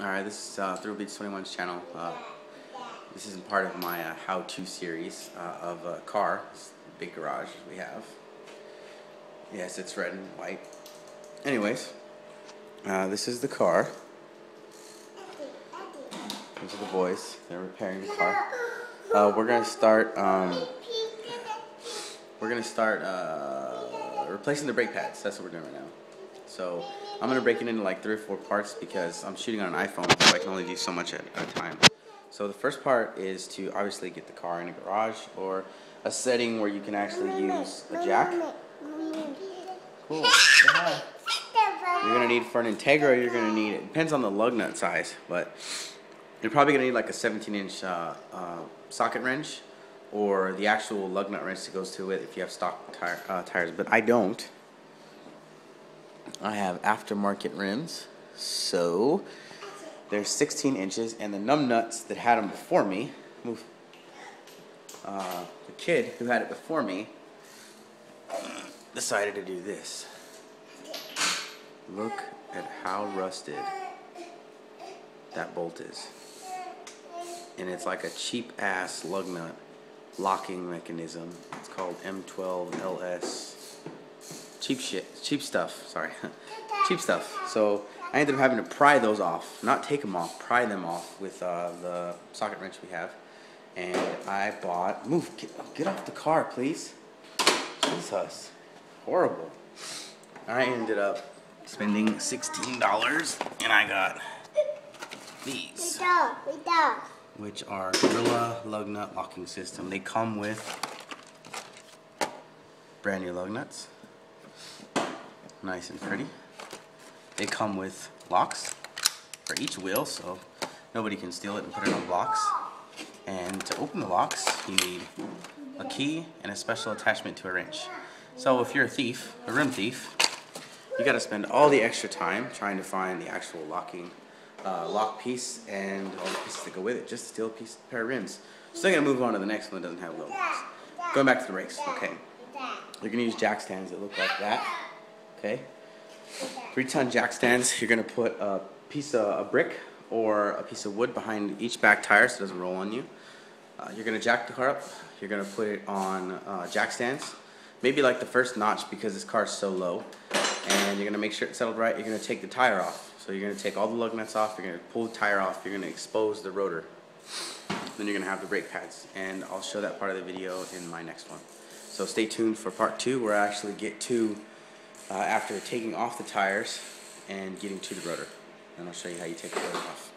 Alright, this is Thrill Beats 21's channel. This is part of my how-to series of a car. This big garage we have. Yes, it's red and white. Anyways, this is the car. These are the boys. They're repairing the car. We're gonna start replacing the brake pads. That's what we're doing right now. So I'm gonna break it into like 3 or 4 parts because I'm shooting on an iPhone, so I can only do so much at a time. So the first part is to obviously get the car in a garage or a setting where you can actually use a jack. Cool. Yeah. You're gonna need for an Integra. You're gonna need, it depends on the lug nut size, but you're probably gonna need like a 17-inch socket wrench or the actual lug nut wrench that goes to it if you have stock tires. But I don't. I have aftermarket rims, so they're 16 inches, and the numb nuts that had them before me, the kid who had it before me decided to do this. Look at how rusted that bolt is. And it's like a cheap ass lug nut locking mechanism. It's called M12LS. Cheap shit, cheap stuff, sorry. Cheap stuff. So I ended up having to pry those off, not take them off, pry them off with the socket wrench we have. And I bought, get off the car, please. Jesus, horrible. I ended up spending $16 and I got these, which are Gorilla lug nut locking system. They come with brand new lug nuts. Nice and pretty. They come with locks for each wheel, so nobody can steal it and put it on blocks. And to open the locks, you need a key and a special attachment to a wrench. So if you're a thief, a rim thief, you got to spend all the extra time trying to find the actual locking lock piece and all the pieces that go with it just to steal a pair of rims. So I'm going to move on to the next one that doesn't have wheel locks. Going back to the brakes. Okay. You're going to use jack stands that look like that. Okay, 3-ton jack stands. You're gonna put a brick or a piece of wood behind each back tire so it doesn't roll on you. You're gonna jack the car up. You're gonna put it on jack stands, maybe like the first notch because this car is so low. And you're gonna make sure it's settled right. You're gonna take the tire off. So you're gonna take all the lug nuts off. You're gonna pull the tire off. You're gonna expose the rotor. Then you're gonna have the brake pads, and I'll show that part of the video in my next one. So stay tuned for part 2, where I actually get to after taking off the tires and getting to the rotor. And I'll show you how you take the rotor off.